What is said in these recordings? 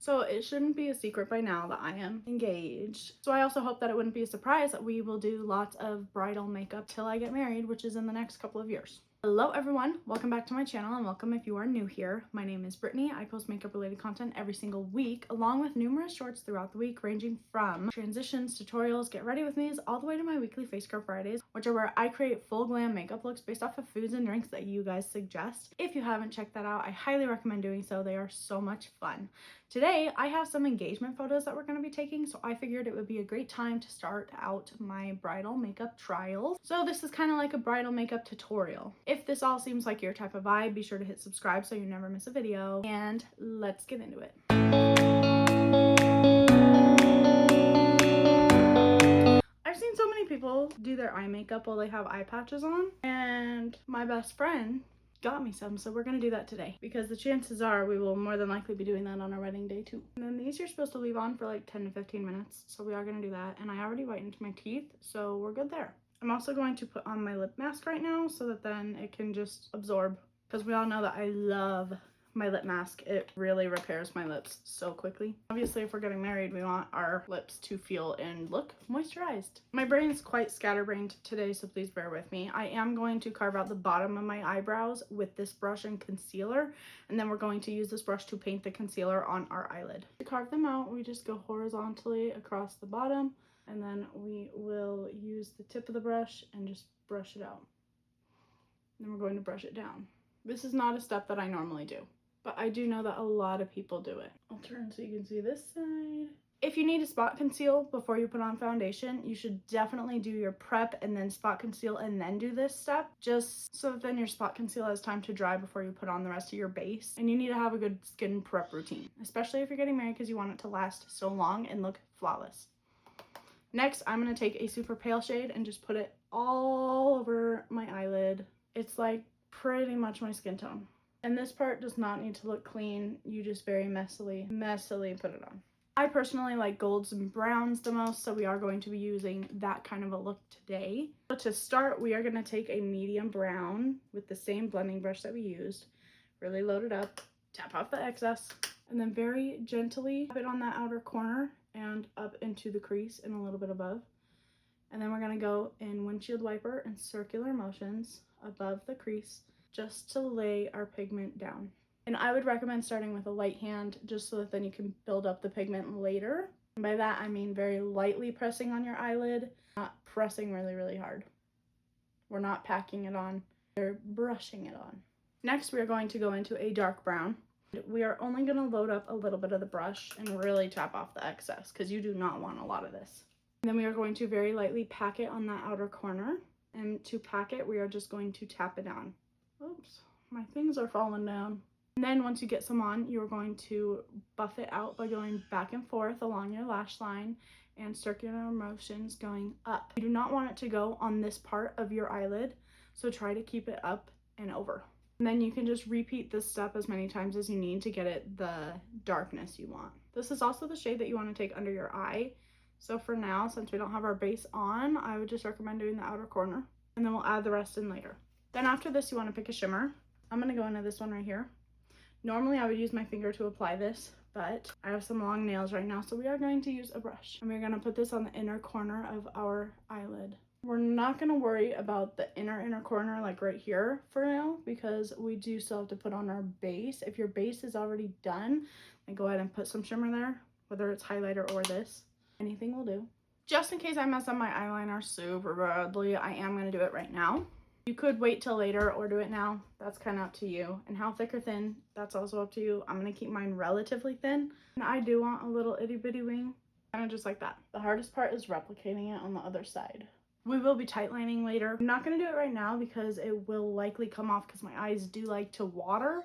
So it shouldn't be a secret by now that I am engaged. So I also hope that it wouldn't be a surprise that we will do lots of bridal makeup till I get married, which is in the next couple of years. Hello everyone, welcome back to my channel and welcome if you are new here. My name is Brittany. I post makeup related content every single week along with numerous shorts throughout the week ranging from transitions, tutorials, get ready with me's, all the way to my weekly face scrub Fridays, which are where I create full glam makeup looks based off of foods and drinks that you guys suggest. If you haven't checked that out, I highly recommend doing so. They are so much fun. Today, I have some engagement photos that we're going to be taking, so I figured it would be a great time to start out my bridal makeup trials. So this is kind of like a bridal makeup tutorial. If this all seems like your type of vibe, be sure to hit subscribe so you never miss a video, and let's get into it. I've seen so many people do their eye makeup while they have eye patches on, and my best friend got me some, so we're gonna do that today because the chances are we will more than likely be doing that on our wedding day too. And then these you're supposed to leave on for like 10 to 15 minutes, so we are gonna do that. And I already whitened my teeth, so we're good there. I'm also going to put on my lip mask right now so that then it can just absorb, because we all know that I love my lip mask. It really repairs my lips so quickly. Obviously, if we're getting married, we want our lips to feel and look moisturized. My brain is quite scatterbrained today, so please bear with me. I am going to carve out the bottom of my eyebrows with this brush and concealer, and then we're going to use this brush to paint the concealer on our eyelid. To carve them out, we just go horizontally across the bottom, and then we will use the tip of the brush and just brush it out. Then we're going to brush it down. This is not a step that I normally do, but I do know that a lot of people do it. I'll turn so you can see this side. If you need to spot conceal before you put on foundation, you should definitely do your prep and then spot conceal and then do this step, just so that then your spot conceal has time to dry before you put on the rest of your base. And you need to have a good skin prep routine, especially if you're getting married, because you want it to last so long and look flawless. Next, I'm going to take a super pale shade and just put it all over my eyelid. It's like pretty much my skin tone. And this part does not need to look clean. You just very messily put it on. I personally like golds and browns the most, so we are going to be using that kind of a look today. So to start, we are going to take a medium brown with the same blending brush that we used. Really load it up, tap off the excess, and then very gently tap it on that outer corner and up into the crease and a little bit above. And then we're going to go in windshield wiper and circular motions above the crease just to lay our pigment down. And I would recommend starting with a light hand just so that then you can build up the pigment later. And by that I mean very lightly pressing on your eyelid, not pressing really hard. We're not packing it on, we're brushing it on. Next, we are going to go into a dark brown. We are only going to load up a little bit of the brush and really tap off the excess, because you do not want a lot of this. And then we are going to very lightly pack it on that outer corner. And to pack it, we are just going to tap it down. Oops, my things are falling down. And then once you get some on, you're going to buff it out by going back and forth along your lash line and circular motions going up. You do not want it to go on this part of your eyelid, so try to keep it up and over. And then you can just repeat this step as many times as you need to get it the darkness you want. This is also the shade that you want to take under your eye. So for now, since we don't have our base on, I would just recommend doing the outer corner, and then we'll add the rest in later. Then after this, you want to pick a shimmer. I'm going to go into this one right here. Normally I would use my finger to apply this, but I have some long nails right now, so we are going to use a brush. And we're going to put this on the inner corner of our eyelid. We're not going to worry about the inner corner like right here for now, because we do still have to put on our base. If your base is already done, then go ahead and put some shimmer there, whether it's highlighter or this. Anything will do. Just in case I mess up my eyeliner super badly, I am going to do it right now. You could wait till later or do it now. That's kind of up to you. And how thick or thin, that's also up to you. I'm going to keep mine relatively thin. And I do want a little itty bitty wing, kind of just like that. The hardest part is replicating it on the other side. We will be tightlining later. I'm not going to do it right now because it will likely come off, because my eyes do like to water.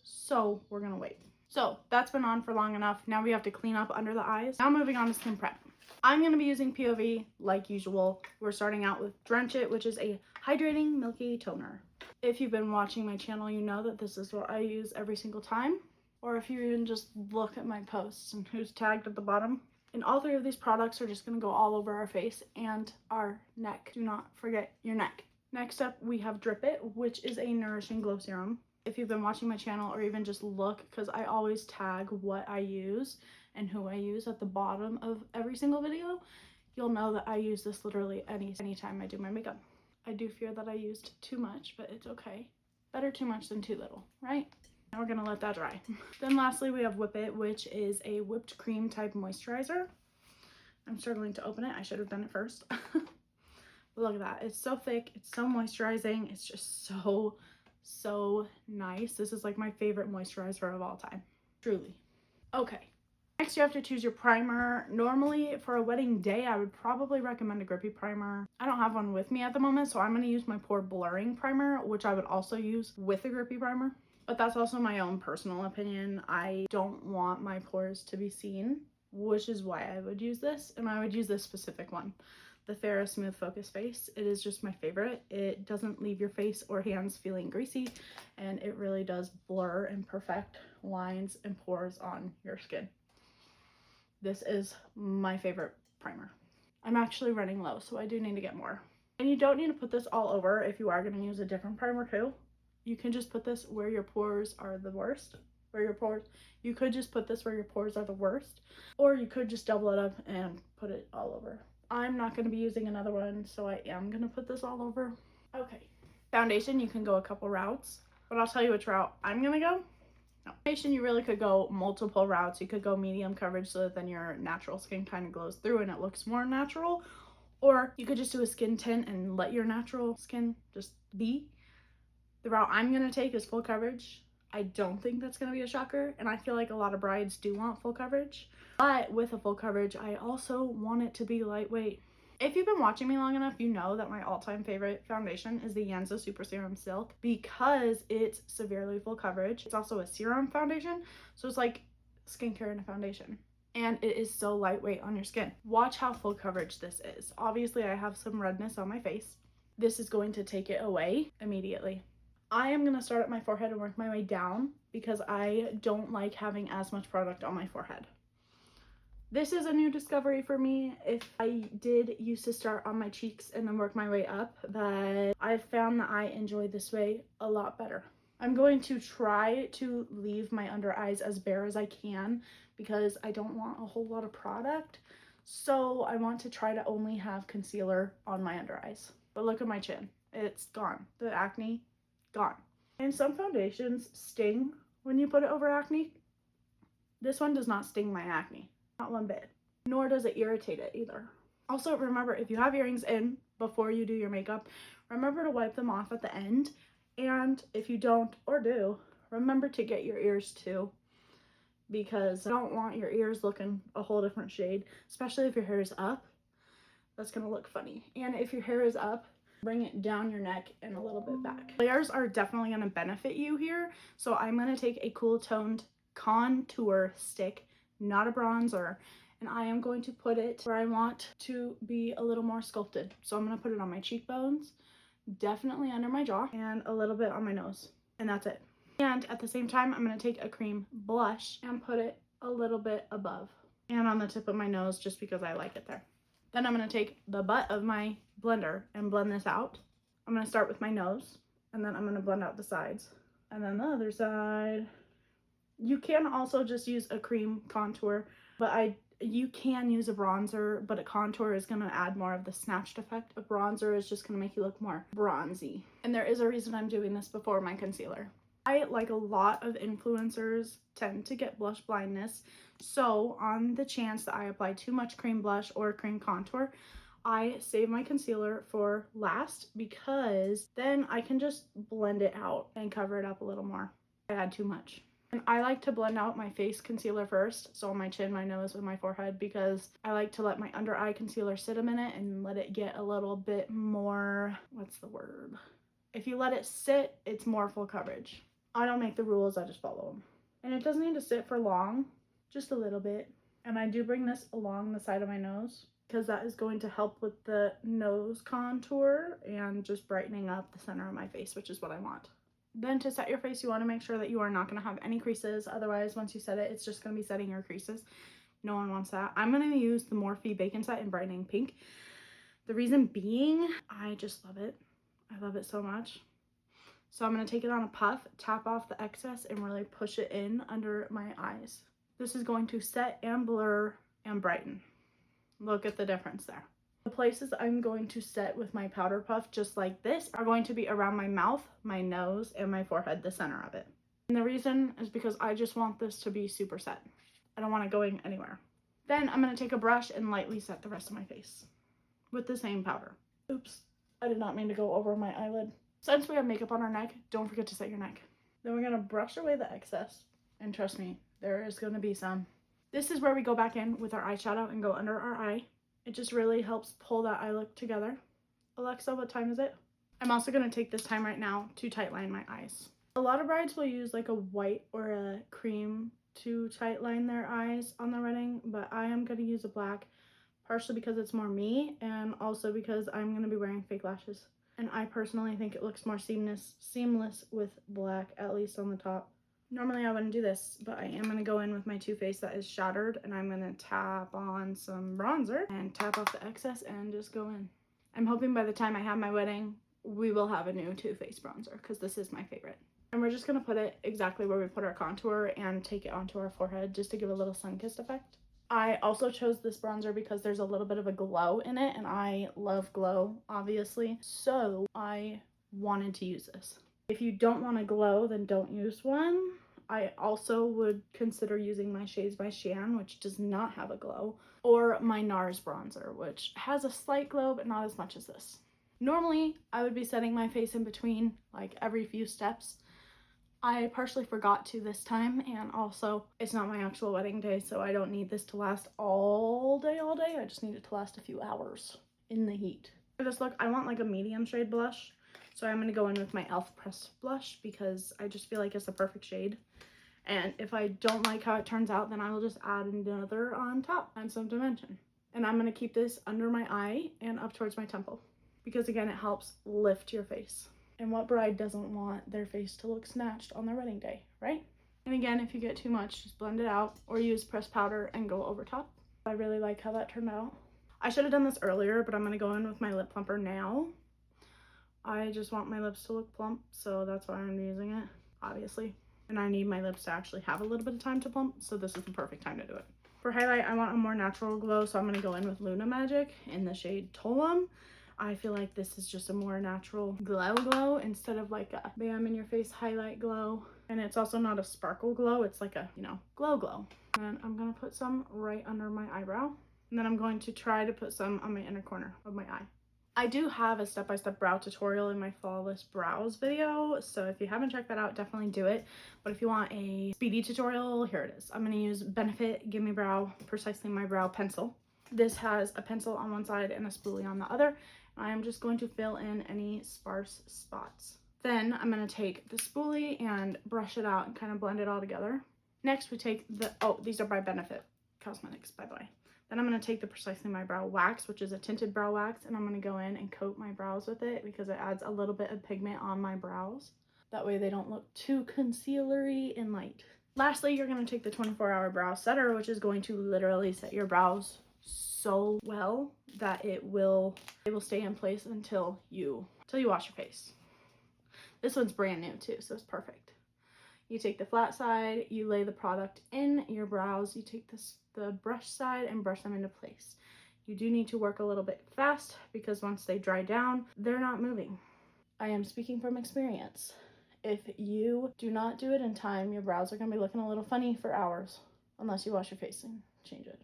So we're going to wait. So that's been on for long enough. Now we have to clean up under the eyes. Now moving on to skin prep. I'm going to be using POV like usual. We're starting out with Drench It, which is a hydrating milky toner. If you've been watching my channel, you know that this is what I use every single time. Or if you even just look at my posts and who's tagged at the bottom. And all three of these products are just going to go all over our face and our neck. Do not forget your neck. Next up, we have Drip It, which is a nourishing glow serum. If you've been watching my channel or even just look, because I always tag what I use and who I use at the bottom of every single video, you'll know that I use this literally anytime I do my makeup. I do fear that I used too much, but it's okay. Better too much than too little, right? Now we're gonna let that dry. Then lastly, we have Whip It, which is a whipped cream type moisturizer. I'm struggling to open it. I should have done it first. But look at that. It's so thick. It's so moisturizing. It's just so nice. This is like my favorite moisturizer of all time. Truly. Okay. Next, you have to choose your primer. Normally, for a wedding day, I would probably recommend a grippy primer. I don't have one with me at the moment, so I'm going to use my pore blurring primer, which I would also use with a grippy primer. But that's also my own personal opinion. I don't want my pores to be seen, which is why I would use this. And I would use this specific one, the Farrah Smooth Focus Face. It is just my favorite. It doesn't leave your face or hands feeling greasy, and it really does blur and perfect lines and pores on your skin. This is my favorite primer. I'm actually running low, so I do need to get more. And you don't need to put this all over if you are going to use a different primer too. You can just put this where your pores are the worst. You could just put this where your pores are the worst. Or you could just double it up and put it all over. I'm not going to be using another one, so I am going to put this all over. Okay. Foundation, you can go a couple routes, but I'll tell you which route I'm going to go. No. Foundation, you really could go multiple routes. You could go medium coverage so that then your natural skin kind of glows through and it looks more natural. Or you could just do a skin tint and let your natural skin just be. The route I'm going to take is full coverage. I don't think that's going to be a shocker, and I feel like a lot of brides do want full coverage. But with a full coverage, I also want it to be lightweight. If you've been watching me long enough, you know that my all-time favorite foundation is the Yenza Super Serum Silk because it's severely full coverage. It's also a serum foundation, so it's like skincare and a foundation. And it is so lightweight on your skin. Watch how full coverage this is. Obviously, I have some redness on my face. This is going to take it away immediately. I am going to start at my forehead and work my way down because I don't like having as much product on my forehead. This is a new discovery for me. If I did used to start on my cheeks and then work my way up, but I've found that I enjoy this way a lot better. I'm going to try to leave my under eyes as bare as I can because I don't want a whole lot of product. So I want to try to only have concealer on my under eyes. But look at my chin. It's gone. The acne, gone. And some foundations sting when you put it over acne. This one does not sting my acne. Not one bit. Nor does it irritate it either. Also, remember, if you have earrings in before you do your makeup, remember to wipe them off at the end. And if you don't or do, remember to get your ears too. Because I don't want your ears looking a whole different shade, especially if your hair is up. That's going to look funny. And if your hair is up, bring it down your neck and a little bit back. Layers are definitely going to benefit you here. So I'm going to take a cool toned contour stick, not a bronzer, and I am going to put it where I want to be a little more sculpted. So I'm going to put it on my cheekbones, definitely under my jaw, and a little bit on my nose. And that's it. And at the same time, I'm going to take a cream blush and put it a little bit above and on the tip of my nose just because I like it there. Then I'm going to take the butt of my blender and blend this out. I'm going to start with my nose, and then I'm going to blend out the sides. And then the other side. You can also just use a cream contour, but you can use a bronzer, but a contour is going to add more of the snatched effect. A bronzer is just going to make you look more bronzy. And there is a reason I'm doing this before my concealer. I, like a lot of influencers, tend to get blush blindness. So on the chance that I apply too much cream blush or cream contour, I save my concealer for last because then I can just blend it out and cover it up a little more. I add too much. And I like to blend out my face concealer first, so on my chin, my nose, and my forehead, because I like to let my under eye concealer sit a minute and let it get a little bit more, what's the word? If you let it sit, it's more full coverage. I don't make the rules, I just follow them. And it doesn't need to sit for long, just a little bit. And I do bring this along the side of my nose because that is going to help with the nose contour and just brightening up the center of my face, which is what I want. Then to set your face, you want to make sure that you are not going to have any creases. Otherwise, once you set it, it's just going to be setting your creases. No one wants that. I'm going to use the Morphe Bacon Set in Brightening Pink. The reason being, I just love it. I love it so much. So I'm going to take it on a puff, tap off the excess, and really push it in under my eyes. This is going to set and blur and brighten. Look at the difference there. The places I'm going to set with my powder puff, just like this, are going to be around my mouth, my nose, and my forehead, the center of it. And the reason is because I just want this to be super set. I don't want it going anywhere. Then I'm going to take a brush and lightly set the rest of my face with the same powder. Oops, I did not mean to go over my eyelid. Since we have makeup on our neck, don't forget to set your neck. Then we're going to brush away the excess. And trust me, there is going to be some. This is where we go back in with our eyeshadow and go under our eye. It just really helps pull that eye look together. Alexa, what time is it? I'm also going to take this time right now to tightline my eyes. A lot of brides will use like a white or a cream to tightline their eyes on the wedding, but I am going to use a black, partially because it's more me and also because I'm going to be wearing fake lashes. And I personally think it looks more seamless with black, at least on the top. Normally I wouldn't do this, but I am going to go in with my Too Faced that is shattered, and I'm going to tap on some bronzer and tap off the excess and just go in. I'm hoping by the time I have my wedding, we will have a new Too Faced bronzer because this is my favorite. And we're just going to put it exactly where we put our contour and take it onto our forehead just to give a little sun-kissed effect. I also chose this bronzer because there's a little bit of a glow in it, and I love glow, obviously, so I wanted to use this. If you don't want a glow, then don't use one. I also would consider using my Shades by Shan, which does not have a glow, or my NARS bronzer, which has a slight glow, but not as much as this. Normally, I would be setting my face in between, like every few steps. I partially forgot to this time, and also it's not my actual wedding day, so I don't need this to last all day. I just need it to last a few hours in the heat. For this look, I want like a medium shade blush, so I'm going to go in with my e.l.f. pressed blush because I just feel like it's the perfect shade. And if I don't like how it turns out, then I will just add another on top and some dimension. And I'm going to keep this under my eye and up towards my temple because, again, it helps lift your face. And what bride doesn't want their face to look snatched on their wedding day, right? And again, if you get too much, just blend it out or use pressed powder and go over top. I really like how that turned out. I should have done this earlier, but I'm going to go in with my lip plumper now. I just want my lips to look plump, so that's why I'm using it, obviously. And I need my lips to actually have a little bit of time to plump, so this is the perfect time to do it. For highlight, I want a more natural glow, so I'm going to go in with Luna Magic in the shade Tolum. I feel like this is just a more natural glow instead of like a bam in your face highlight glow. And it's also not a sparkle glow, it's like a, glow. And I'm going to put some right under my eyebrow. And then I'm going to try to put some on my inner corner of my eye. I do have a step-by-step brow tutorial in my Flawless Brows video, so if you haven't checked that out, definitely do it. But if you want a speedy tutorial, here it is. I'm going to use Benefit Gimme Brow Precisely My Brow pencil. This has a pencil on one side and a spoolie on the other. I am just going to fill in any sparse spots. Then I'm going to take the spoolie and brush it out and kind of blend it all together. Next we take these are by Benefit Cosmetics, by the way. Then I'm going to take the Precisely My Brow wax, which is a tinted brow wax, and I'm going to go in and coat my brows with it because it adds a little bit of pigment on my brows. That way they don't look too concealery and light. Lastly, you're going to take the 24-hour brow setter, which is going to literally set your brows so well that it will stay in place until you wash your face. This one's brand new too, so it's perfect. You take the flat side, you lay the product in your brows, you take the brush side and brush them into place. You do need to work a little bit fast because once they dry down, they're not moving. I am speaking from experience. If you do not do it in time, your brows are going to be looking a little funny for hours unless you wash your face and change it.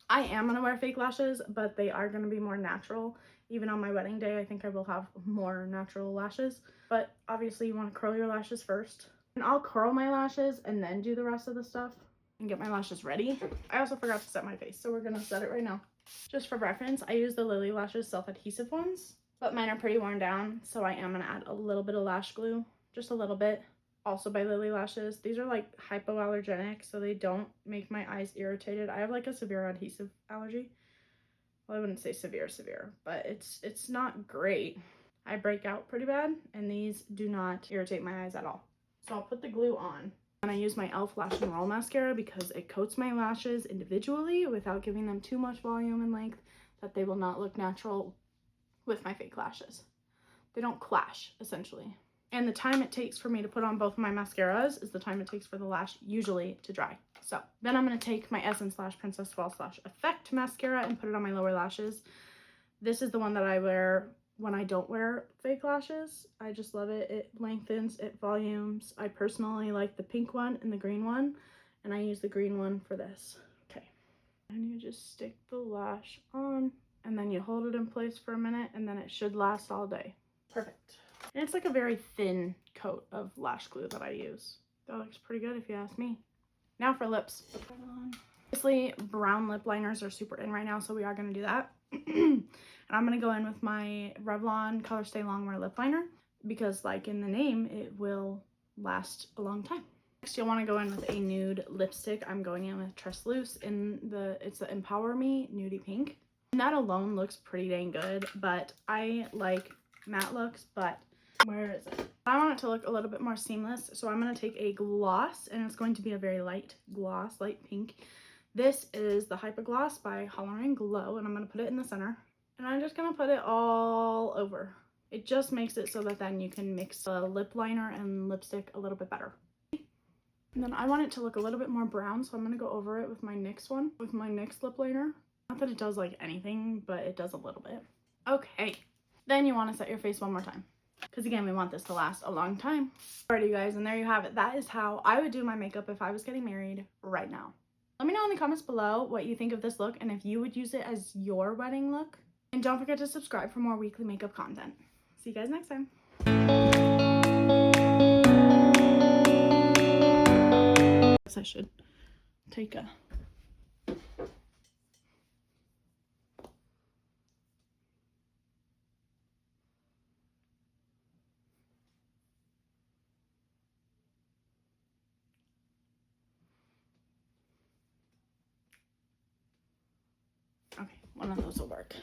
I am going to wear fake lashes, but they are going to be more natural. Even on my wedding day, I think I will have more natural lashes. But obviously you want to curl your lashes first. And I'll curl my lashes and then do the rest of the stuff and get my lashes ready. I also forgot to set my face, so we're going to set it right now. Just for reference, I use the Lily Lashes self-adhesive ones, but mine are pretty worn down, so I am going to add a little bit of lash glue, just a little bit. Also by Lily Lashes. These are like hypoallergenic, so they don't make my eyes irritated. I have like a severe adhesive allergy. Well, I wouldn't say severe, but it's not great. I break out pretty bad, and these do not irritate my eyes at all. So I'll put the glue on. And I use my e.l.f. Lash and Roll Mascara because it coats my lashes individually without giving them too much volume and length that they will not look natural with my fake lashes. They don't clash, essentially. And the time it takes for me to put on both of my mascaras is the time it takes for the lash usually to dry. So then I'm going to take my Essence Lash Princess Fall Slash Effect mascara and put it on my lower lashes. This is the one that I wear when I don't wear fake lashes. I just love it. It lengthens, it volumes. I personally like the pink one and the green one, and I use the green one for this. Okay. And you just stick the lash on, and then you hold it in place for a minute, and then it should last all day. Perfect. And it's like a very thin coat of lash glue that I use. That looks pretty good if you ask me. Now for lips. Obviously, brown lip liners are super in right now, so we are going to do that. And I'm going to go in with my Revlon Color Stay Longwear lip liner because, like in the name, it will last a long time. Next, you'll want to go in with a nude lipstick. I'm going in with Tresloose it's the Empower Me Nudie Pink. And that alone looks pretty dang good, but I like matte looks, but where is it? I want it to look a little bit more seamless, so I'm going to take a gloss, and it's going to be a very light gloss, light pink. This is the Hyper Gloss by Hyaluron Glow, and I'm going to put it in the center. And I'm just going to put it all over. It just makes it so that then you can mix the lip liner and lipstick a little bit better. And then I want it to look a little bit more brown, so I'm going to go over it with my NYX one, with my NYX lip liner. Not that it does like anything, but it does a little bit. Okay, then you want to set your face one more time. Because again, we want this to last a long time. Alrighty you guys, and there you have it. That is how I would do my makeup if I was getting married right now. Let me know in the comments below what you think of this look and if you would use it as your wedding look. And don't forget to subscribe for more weekly makeup content. See you guys next time. I should take a... Okay, one of those will work.